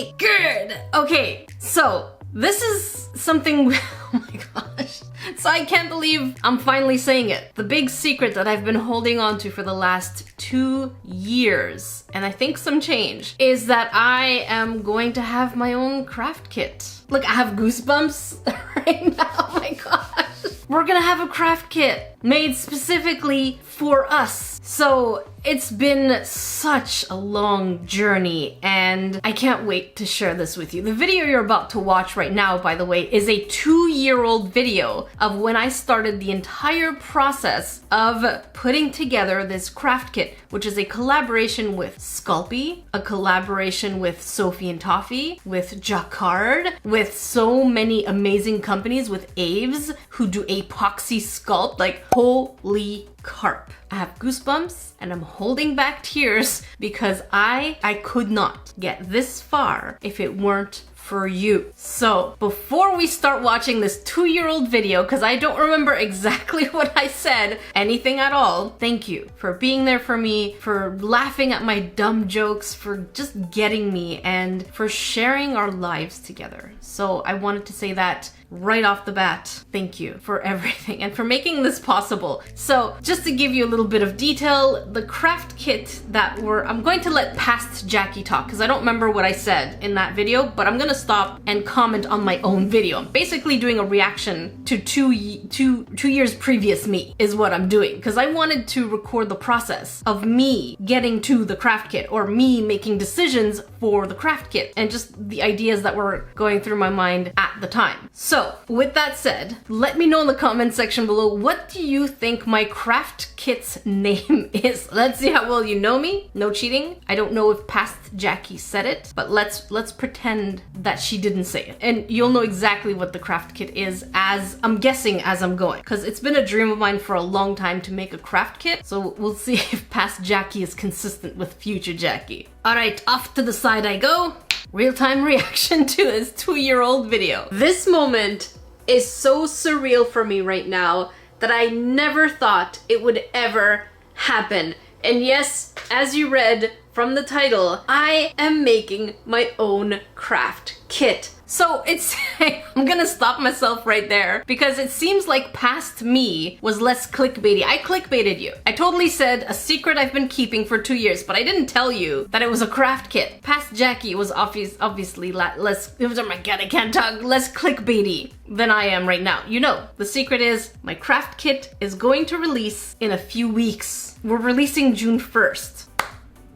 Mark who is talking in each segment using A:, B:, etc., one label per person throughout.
A: everybody? Good! Okay, so this is something, oh my gosh. So I can't believe I'm finally saying it. The big secret that I've been holding on to for the last 2 years, and I think some change, is that I am going to have my own craft kit. Look, I have goosebumps right now, oh my gosh. We're gonna have a craft kit made specifically for us. So it's been such a long journey and I can't wait to share this with you. The video you're about to watch right now, by the way, is a 2-year-old video of when I started the entire process of putting together this craft kit, which is a collaboration with Sculpey, a collaboration with Sophie and Toffee, with Jacquard, with so many amazing companies, with Aves, who do epoxy sculpt, like holy carp. I have goosebumps and I'm holding back tears because I could not get this far if it weren't for you. So before we start watching this 2-year-old video, because I don't remember exactly what I said, anything at all, thank you for being there for me, for laughing at my dumb jokes, for just getting me, and for sharing our lives together. So I wanted to say that right off the bat. Thank you for everything and for making this possible. So just to give you a little bit of detail, the craft kit that I'm going to let past Jackie talk because I don't remember what I said in that video, but I'm gonna stop and comment on my own video. I'm basically doing a reaction to two years previous me is what I'm doing, because I wanted to record the process of me getting to the craft kit, or me making decisions for the craft kit, and just the ideas that were going through my mind at the time. So with that said, let me know in the comment section below, what do you think my craft kit's name is? Let's see how well you know me. No cheating. I don't know if past Jackie said it, but let's pretend that she didn't say it. And you'll know exactly what the craft kit is as I'm guessing as I'm going, because it's been a dream of mine for a long time to make a craft kit. So we'll see if past Jackie is consistent with future Jackie. All right, off to the side I go. Real-time reaction to this 2-year-old video. This moment is so surreal for me right now that I never thought it would ever happen. And yes, as you read from the title, I am making my own craft kit. So it's, I'm gonna stop myself right there because it seems like past me was less clickbaity. I clickbaited you. I totally said a secret I've been keeping for 2 years, but I didn't tell you that it was a craft kit. Past Jackie was obviously less, oh my god, I can't talk, less clickbaity than I am right now. You know, the secret is my craft kit is going to release in a few weeks. We're releasing June 1st.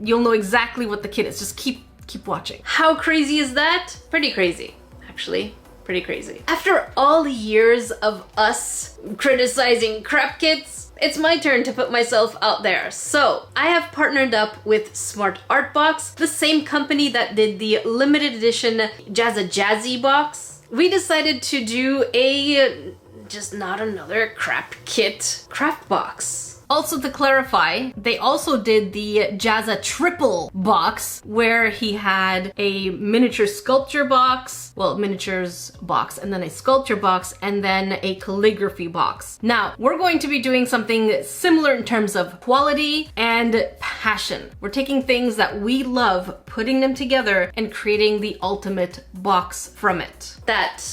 A: You'll know exactly what the kit is. Just keep watching. How crazy is that? Pretty crazy. Actually, pretty crazy. After all the years of us criticizing craft kits, it's my turn to put myself out there. So I have partnered up with Smart Art Box, the same company that did the limited edition Jazzy box. We decided to do a just not another craft kit craft box. Also, to clarify, they also did the Jazza triple box where he had a miniature sculpture box, well, miniatures box, and then a sculpture box, and then a calligraphy box. Now, we're going to be doing something similar in terms of quality and passion. We're taking things that we love, putting them together, and creating the ultimate box from it. That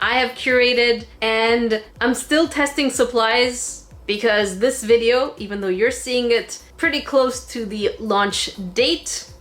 A: I have curated, and I'm still testing supplies because this video, even though you're seeing it pretty close to the launch date,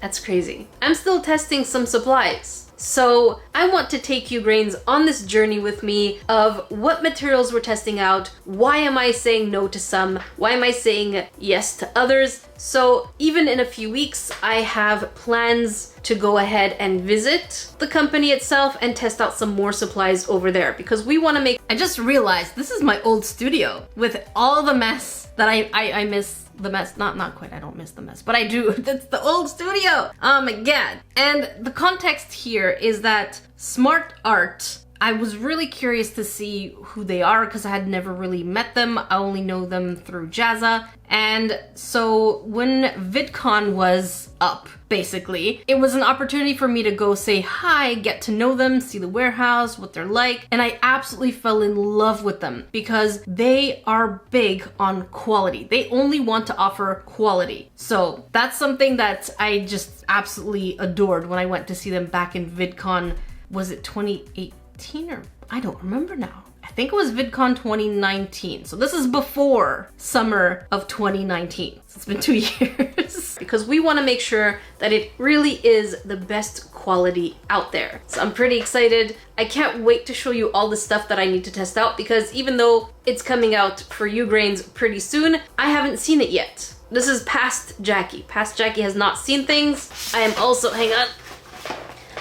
A: that's crazy. I'm still testing some supplies. So I want to take you grains on this journey with me of what materials we're testing out, why am I saying no to some, why am I saying yes to others. So even in a few weeks, I have plans to go ahead and visit the company itself and test out some more supplies over there because we want to make... I just realized this is my old studio with all the mess that I miss. The mess, not quite, I don't miss the mess, but I do. That's the old studio. Oh my god. And the context here is that Smart Art I was really curious to see who they are because I had never really met them. I only know them through Jazza. And so when VidCon was up, basically, it was an opportunity for me to go say hi, get to know them, see the warehouse, what they're like. And I absolutely fell in love with them because they are big on quality. They only want to offer quality. So that's something that I just absolutely adored when I went to see them back in VidCon. Was it 2018 or I don't remember now. I think it was VidCon 2019. So this is before summer of 2019. So it's been 2 years. Because we want to make sure that it really is the best quality out there. So I'm pretty excited. I can't wait to show you all the stuff that I need to test out because even though it's coming out for Ugrains pretty soon, I haven't seen it yet. This is past Jackie. Past Jackie has not seen things. I am also, hang on.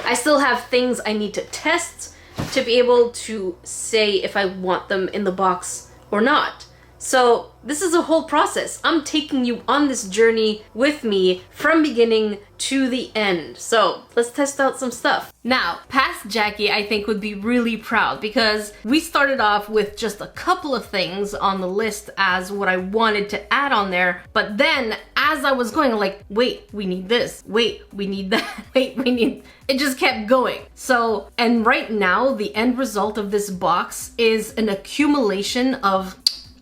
A: I still have things I need to test to be able to say if I want them in the box or not. So this is a whole process. I'm taking you on this journey with me from beginning to the end. So let's test out some stuff. Now, past Jackie, I think would be really proud because we started off with just a couple of things on the list as what I wanted to add on there. But then as I was going, I'm like, wait, we need this. Wait, we need that. Wait, we need... It just kept going. So, and right now, the end result of this box is an accumulation of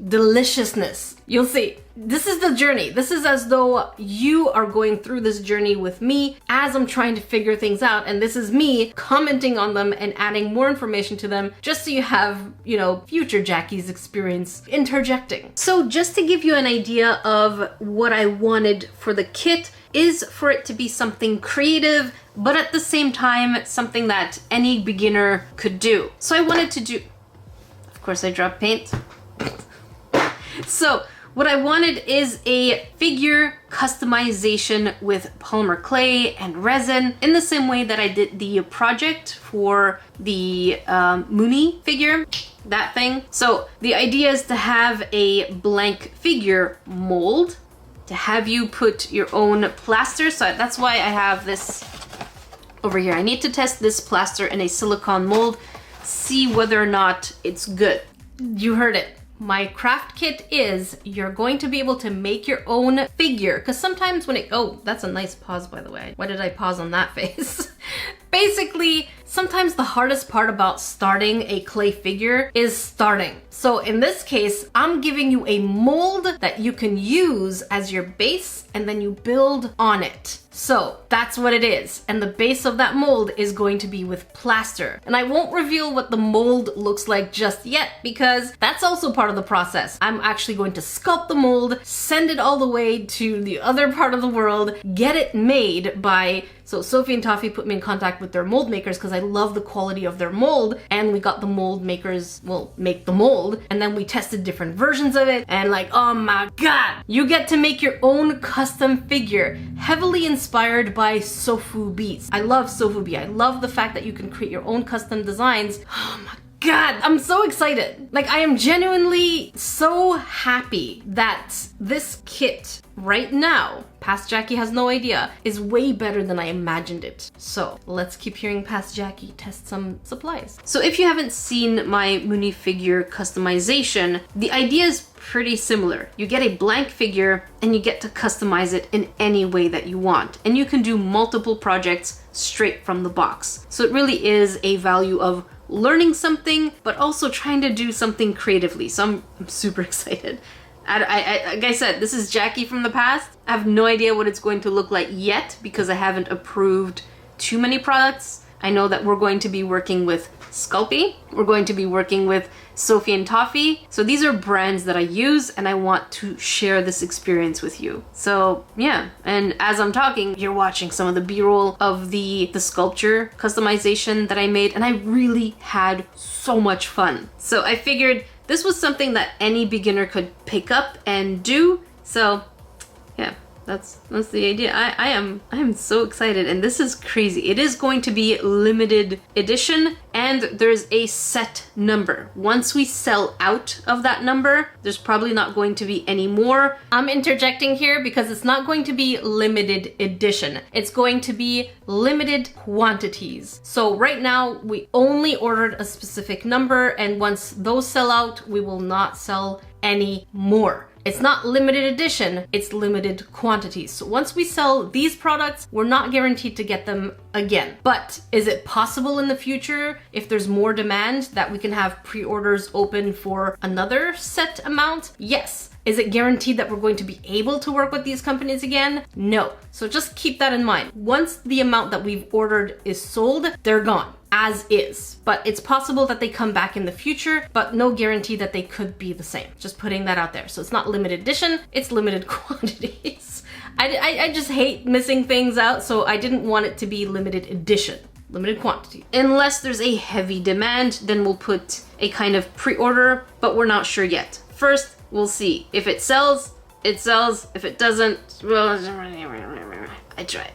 A: deliciousness. You'll see. This is the journey. This is as though you are going through this journey with me as I'm trying to figure things out. And this is me commenting on them and adding more information to them just so you have, you know, future Jackie's experience interjecting. So just to give you an idea of what I wanted for the kit is for it to be something creative, but at the same time, something that any beginner could do. So I wanted to do, of course I dropped paint. So what I wanted is a figure customization with polymer clay and resin in the same way that I did the project for the Mooney figure, that thing. So the idea is to have a blank figure mold, to have you put your own plaster. So that's why I have this over here. I need to test this plaster in a silicone mold, see whether or not it's good. You heard it. My craft kit is you're going to be able to make your own figure because sometimes when it, oh, that's a nice pause by the way. Why did I pause on that face? Basically, sometimes the hardest part about starting a clay figure is starting. So in this case, I'm giving you a mold that you can use as your base and then you build on it. So that's what it is. And the base of that mold is going to be with plaster. And I won't reveal what the mold looks like just yet because that's also part of the process. I'm actually going to sculpt the mold, send it all the way to the other part of the world, get it made by, so Sophie and Toffee put me in contact with their mold makers because I love the quality of their mold, and we got the mold makers, well, make the mold, and then we tested different versions of it, and like, oh my god, you get to make your own custom figure, heavily inspired by Sofu Beats. I love Sofu Bee. I love the fact that you can create your own custom designs. Oh my god, I'm so excited. Like, I am genuinely so happy that this kit right now, Past Jackie has no idea, is way better than I imagined it. So let's keep hearing Past Jackie test some supplies. So if you haven't seen my Mooney figure customization, the idea is pretty similar. You get a blank figure and you get to customize it in any way that you want. And you can do multiple projects straight from the box. So it really is a value of learning something, but also trying to do something creatively. So I'm super excited. Like I said, this is Jackie from the past. I have no idea what it's going to look like yet because I haven't approved too many products. I know that we're going to be working with Sculpey. We're going to be working with Sophie and Toffee. So these are brands that I use and I want to share this experience with you. So yeah, and as I'm talking, you're watching some of the B-roll of the sculpture customization that I made, and I really had so much fun. So I figured this was something that any beginner could pick up and do. So yeah, That's the idea. I am so excited, and this is crazy. It is going to be limited edition, and there's a set number. Once we sell out of that number, there's probably not going to be any more. I'm interjecting here because it's not going to be limited edition. It's going to be limited quantities. So right now we only ordered a specific number, and once those sell out, we will not sell any more. It's not limited edition, it's limited quantities. So once we sell these products, we're not guaranteed to get them again. But is it possible in the future, if there's more demand, that we can have pre-orders open for another set amount? Yes. Is it guaranteed that we're going to be able to work with these companies again? No. So just keep that in mind. Once the amount that we've ordered is sold, they're gone, as is. But it's possible that they come back in the future, but no guarantee that they could be the same. Just putting that out there. So it's not limited edition, it's limited quantities. I just hate missing things out, so I didn't want it to be limited edition. Limited quantity. Unless there's a heavy demand, then we'll put a kind of pre-order, but we're not sure yet. First, we'll see. If it sells, it sells. If it doesn't, well, I tried.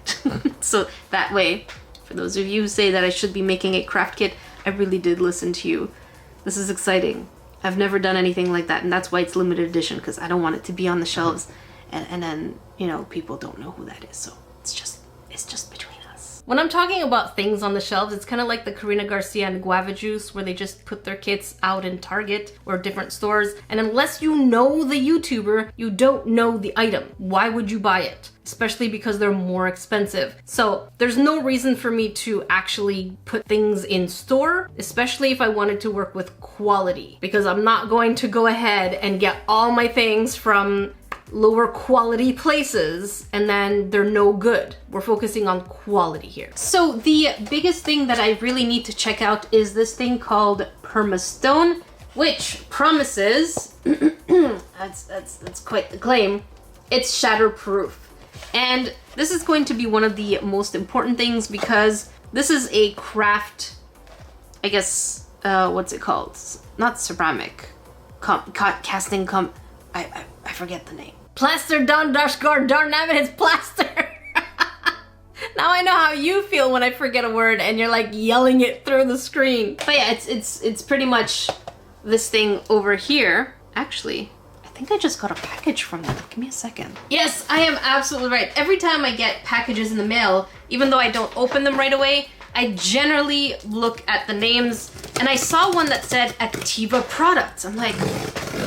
A: So that way, for those of you who say that I should be making a craft kit, I really did listen to you. This is exciting. I've never done anything like that, and that's why it's limited edition, because I don't want it to be on the shelves and then, you know, people don't know who that is. So it's just between us. When I'm talking about things on the shelves, it's kind of like the Karina Garcia and Guava Juice, where they just put their kits out in Target or different stores. And unless you know the YouTuber, you don't know the item. Why would you buy it? Especially because they're more expensive. So there's no reason for me to actually put things in store, especially if I wanted to work with quality, because I'm not going to go ahead and get all my things from lower quality places and then they're no good. We're focusing on quality here. So the biggest thing that I really need to check out is this thing called Permastone, which promises, that's quite the claim, it's shatterproof. And this is going to be one of the most important things, because this is a craft, I guess, what's it called? Not ceramic, casting, I forget the name. Plaster down dashguard, darn nabbit, it's plaster. Now I know how you feel when I forget a word and you're like yelling it through the screen. But yeah, it's pretty much this thing over here. Actually, I think I just got a package from them. Give me a second. Yes, I am absolutely right. Every time I get packages in the mail, even though I don't open them right away, I generally look at the names, and I saw one that said Activa Products. I'm like,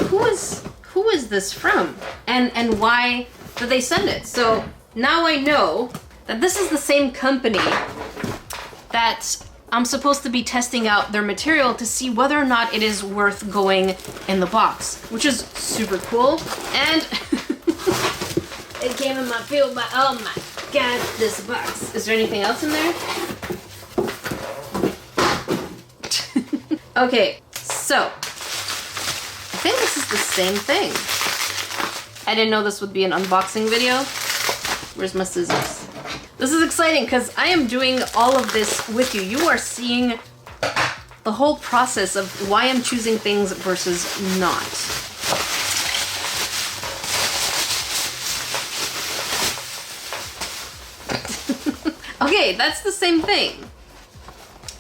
A: who is this from? And why did they send it? So now I know that this is the same company that I'm supposed to be testing out their material to see whether or not it is worth going in the box, which is super cool. And it came in my field box. Oh my god, this box. Is there anything else in there? Okay, so I think this is the same thing. I didn't know this would be an unboxing video. Where's my scissors? This is exciting because I am doing all of this with you. You are seeing the whole process of why I'm choosing things versus not. Okay, that's the same thing.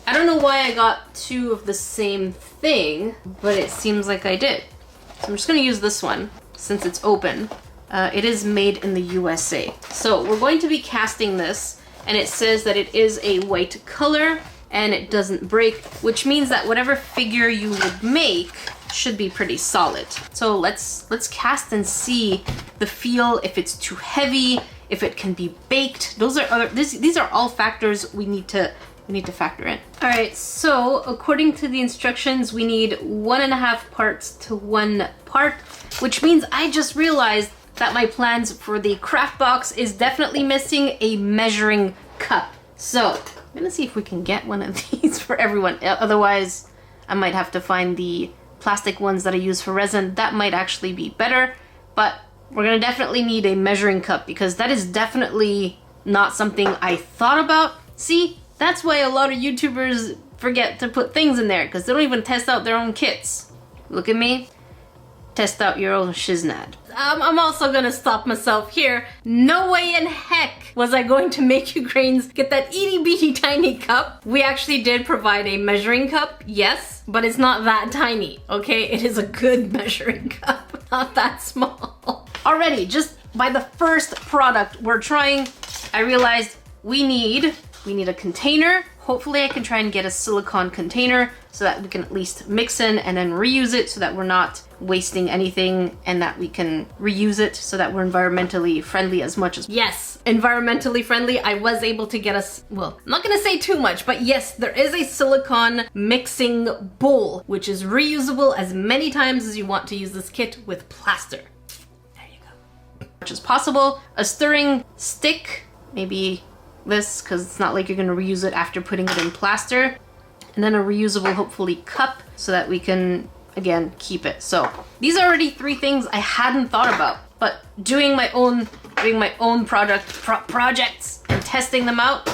A: I don't know why I got two of the same thing, but it seems like I did. So I'm just gonna use this one since it's open. It is made in the USA. So we're going to be casting this, and it says that it is a white color and it doesn't break, which means that whatever figure you would make should be pretty solid. So let's cast and see the feel, if it's too heavy, if it can be baked. These are all factors we need to factor in. All right, so according to the instructions, we need 1.5 parts to 1 part, which means I just realized that my plans for the craft box is definitely missing a measuring cup. So I'm gonna see if we can get one of these for everyone. Otherwise, I might have to find the plastic ones that I use for resin. That might actually be better, but we're gonna definitely need a measuring cup because that is definitely not something I thought about. See? That's why a lot of YouTubers forget to put things in there, because they don't even test out their own kits. Look at me. test out your own shiznad. I'm also gonna stop myself here. No way in heck was I going to make you grains get that itty bitty tiny cup. We actually did provide a measuring cup, yes, but it's not that tiny, okay? It is a good measuring cup, not that small. Already, just by the first product we're trying, I realized we need a container. Hopefully I can try and get a silicone container so that we can at least mix in and then reuse it so that we're not wasting anything, and that we can reuse it so that we're environmentally friendly as much as. Yes, environmentally friendly. I was able to get us, well, I'm not gonna say too much, but yes, there is a silicone mixing bowl, which is reusable as many times as you want to use this kit with plaster. There you go. Much as possible. A stirring stick, maybe this, because it's not like you're gonna reuse it after putting it in plaster. And then a reusable, hopefully, cup so that we can, again, keep it. So these are already 3 things I hadn't thought about, but doing my own projects and testing them out.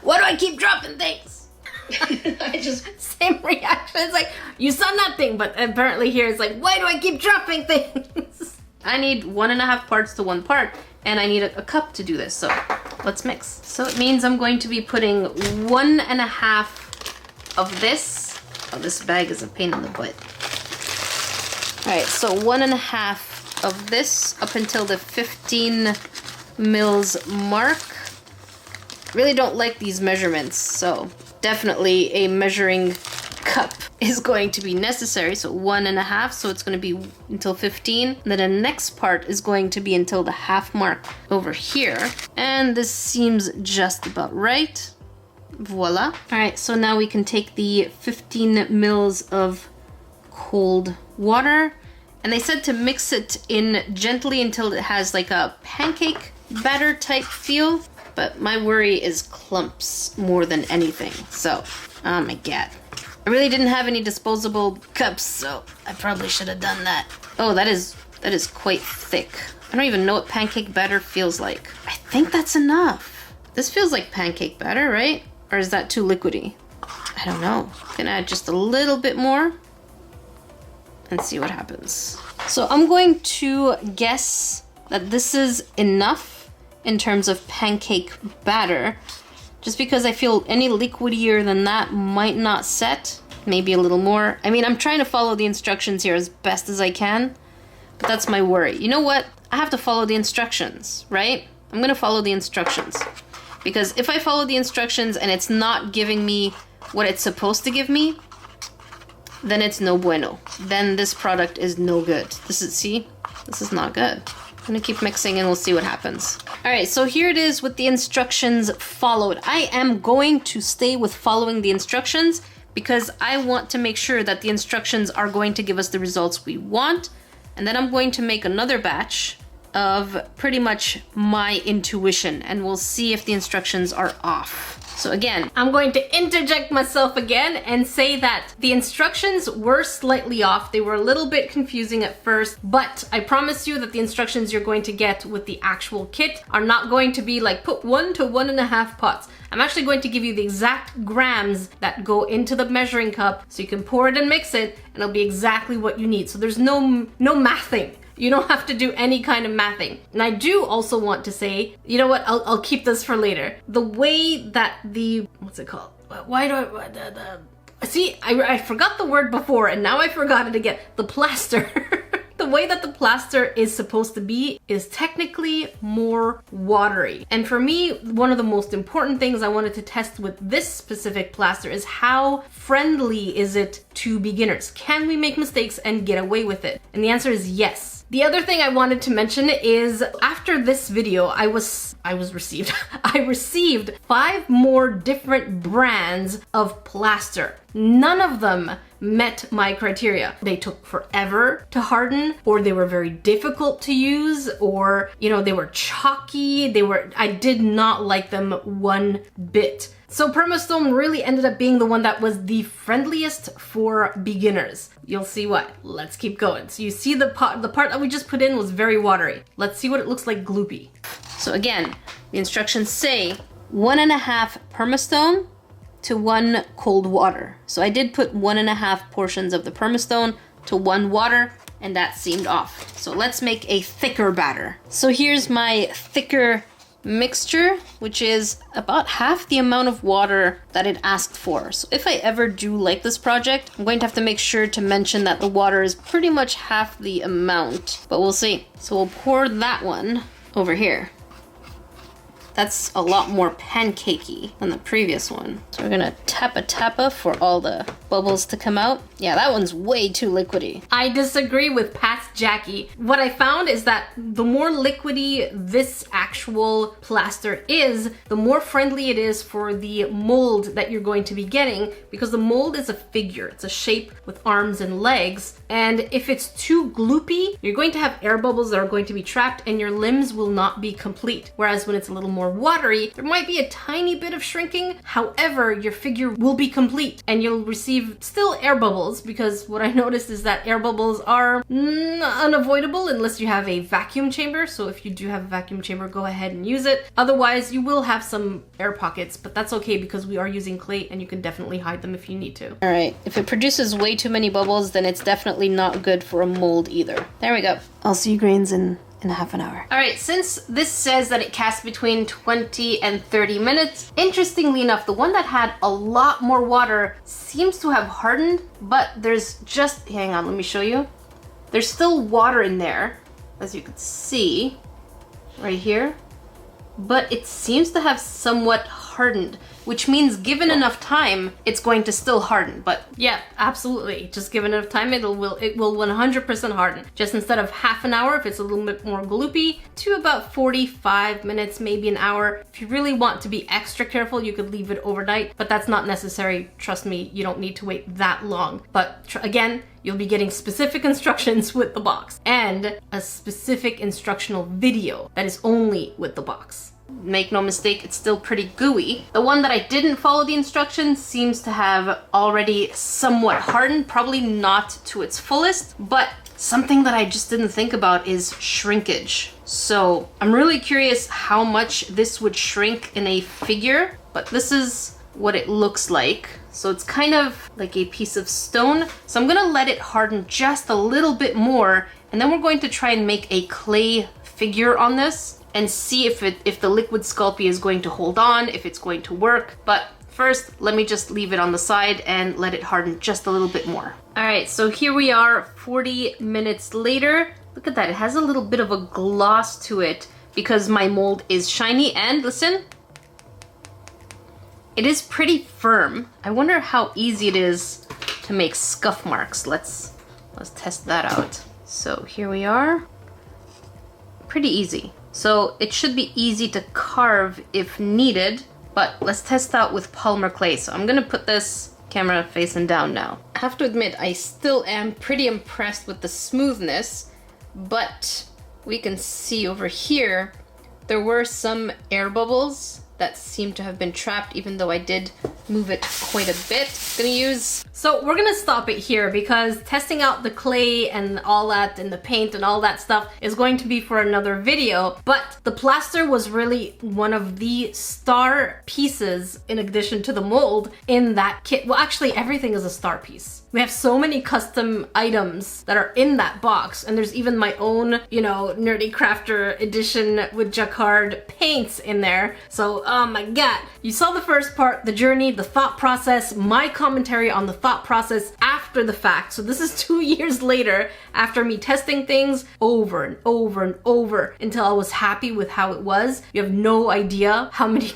A: Why do I keep dropping things? I just, same reaction. It's like, you saw nothing, but apparently here it's like, why do I keep dropping things? I need 1.5 parts to 1 part, and I need a cup to do this, so let's mix. So it means I'm going to be putting 1.5 of this. Oh, this bag is a pain in the butt. All right, so 1.5 of this up until the 15 mils mark. Really don't like these measurements, so definitely a measuring cup is going to be necessary. So 1.5, so it's going to be until 15. And then the next part is going to be until the half mark over here. And this seems just about right. Voila. All right, so now we can take the 15 mils of cold water, and they said to mix it in gently until it has like a pancake batter type feel, but my worry is clumps more than anything. So, oh my god. I really didn't have any disposable cups, so I probably should have done that. Oh, that is quite thick. I don't even know what pancake batter feels like. I think that's enough. This feels like pancake batter, right? Or is that too liquidy? I don't know. Gonna add just a little bit more and see what happens. So I'm going to guess that this is enough in terms of pancake batter, just because I feel any liquidier than that might not set. Maybe a little more. I mean, I'm trying to follow the instructions here as best as I can, but that's my worry. You know what? I have to follow the instructions, right? I'm gonna follow the instructions. Because if I follow the instructions and it's not giving me what it's supposed to give me, then it's no bueno. Then this product is no good. This is not good. I'm gonna keep mixing and we'll see what happens. All right, so here it is with the instructions followed. I am going to stay with following the instructions because I want to make sure that the instructions are going to give us the results we want. And then I'm going to make another batch of pretty much my intuition, and we'll see if the instructions are off. So again, I'm going to interject myself again and say that the instructions were slightly off. They were a little bit confusing at first, but I promise you that the instructions you're going to get with the actual kit are not going to be like put 1 to 1.5 pots. I'm actually going to give you the exact grams that go into the measuring cup so you can pour it and mix it, and it'll be exactly what you need. So there's no mathing. You don't have to do any kind of mathing. And I do also want to say, you know what, I'll keep this for later. The way that the, what's it called? Why do I, see, I forgot the word before and now I forgot it again. The plaster. The way that the plaster is supposed to be is technically more watery. And for me, one of the most important things I wanted to test with this specific plaster is how friendly is it to beginners? Can we make mistakes and get away with it? And the answer is yes. The other thing I wanted to mention is after this video, I received 5 more different brands of plaster. None of them met my criteria. They took forever to harden, or they were very difficult to use, or, you know, they were chalky. I did not like them one bit. So Permastone really ended up being the one that was the friendliest for beginners. You'll see why. Let's keep going. So you see the part that we just put in was very watery. Let's see what it looks like gloopy. So again, the instructions say 1.5 Permastone to 1 cold water. So I did put 1.5 portions of the Permastone, to 1 water, and that seemed off. So let's make a thicker batter. So here's my thicker mixture, which is about half the amount of water that it asked for. So if I ever do like this project, I'm going to have to make sure to mention that the water is pretty much half the amount, but we'll see. So we'll pour that one over here. That's a lot more pancakey than the previous one. So we're gonna tappa for all the bubbles to come out. Yeah, that one's way too liquidy. I disagree with Pat's Jackie. What I found is that the more liquidy this actual plaster is, the more friendly it is for the mold that you're going to be getting, because the mold is a figure. It's a shape with arms and legs. And if it's too gloopy, you're going to have air bubbles that are going to be trapped and your limbs will not be complete. Whereas when it's a little more watery, there might be a tiny bit of shrinking. However, your figure will be complete and you'll receive still air bubbles, because what I noticed is that air bubbles are unavoidable unless you have a vacuum chamber. So if you do have a vacuum chamber, go ahead and use it. Otherwise, you will have some air pockets, but that's okay because we are using clay and you can definitely hide them if you need to. All right, if it produces way too many bubbles, then it's definitely not good for a mold either. There we go. I'll see you grains in half an hour. All right, since this says that it casts between 20 and 30 minutes, interestingly enough, the one that had a lot more water seems to have hardened, but there's just, hang on, let me show you. There's still water in there, as you can see right here, but it seems to have somewhat hardened, which means given enough time, it's going to still harden. But yeah, absolutely. Just given enough time, it will 100% harden. Just instead of half an hour, if it's a little bit more gloopy, to about 45 minutes, maybe an hour. If you really want to be extra careful, you could leave it overnight, but that's not necessary. Trust me, you don't need to wait that long. But again, you'll be getting specific instructions with the box and a specific instructional video that is only with the box. Make no mistake, it's still pretty gooey. The one that I didn't follow the instructions seems to have already somewhat hardened, probably not to its fullest, but something that I just didn't think about is shrinkage. So I'm really curious how much this would shrink in a figure, but this is what it looks like. So it's kind of like a piece of stone. So I'm gonna let it harden just a little bit more, and then we're going to try and make a clay figure on this and see if the liquid Sculpey is going to hold on, if it's going to work. But first, let me just leave it on the side and let it harden just a little bit more. All right, so here we are 40 minutes later. Look at that, it has a little bit of a gloss to it because my mold is shiny, and listen, it is pretty firm. I wonder how easy it is to make scuff marks. Let's test that out. So here we are, pretty easy. So it should be easy to carve if needed, but let's test out with polymer clay. So I'm gonna put this camera facing down now. I have to admit, I still am pretty impressed with the smoothness, but we can see over here, there were some air bubbles that seem to have been trapped, even though I did move it quite a bit. So we're gonna stop it here because testing out the clay and all that and the paint and all that stuff is going to be for another video. But the plaster was really one of the star pieces in addition to the mold in that kit. Well, actually everything is a star piece. We have so many custom items that are in that box, and there's even my own, you know, NerdEcrafter edition with jacquard paints in there. So, oh my god. You saw the first part, the journey, the thought process, my commentary on the thought process after the fact. So this is 2 years later, after me testing things over and over and over until I was happy with how it was. You have no idea how many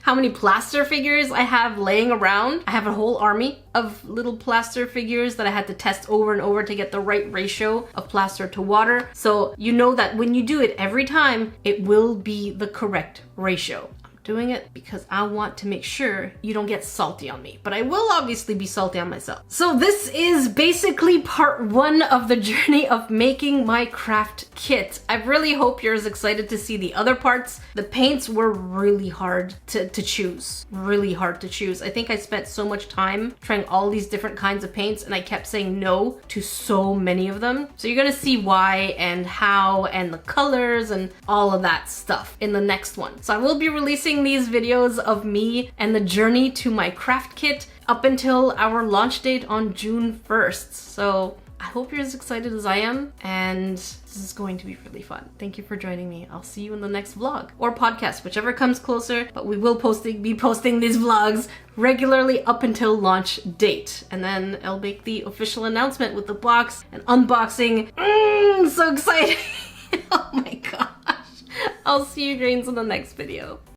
A: how many plaster figures I have laying around. I have a whole army of little plaster figures that I had to test over and over to get the right ratio of plaster to water. So you know that when you do it every time, it will be the correct ratio. Doing it because I want to make sure you don't get salty on me, but I will obviously be salty on myself. So this is basically part 1 of the journey of making my craft kit. I really hope you're as excited to see the other parts. The paints were really hard to choose, really hard to choose. I think I spent so much time trying all these different kinds of paints and I kept saying no to so many of them. So you're gonna see why and how and the colors and all of that stuff in the next one. So I will be releasing posting these videos of me and the journey to my craft kit up until our launch date on June 1st. So I hope you're as excited as I am, and this is going to be really fun. Thank you for joining me. I'll see you in the next vlog or podcast, whichever comes closer, but we will be posting these vlogs regularly up until launch date. And then I'll make the official announcement with the box and unboxing. So excited. Oh my gosh. I'll see you greens in the next video.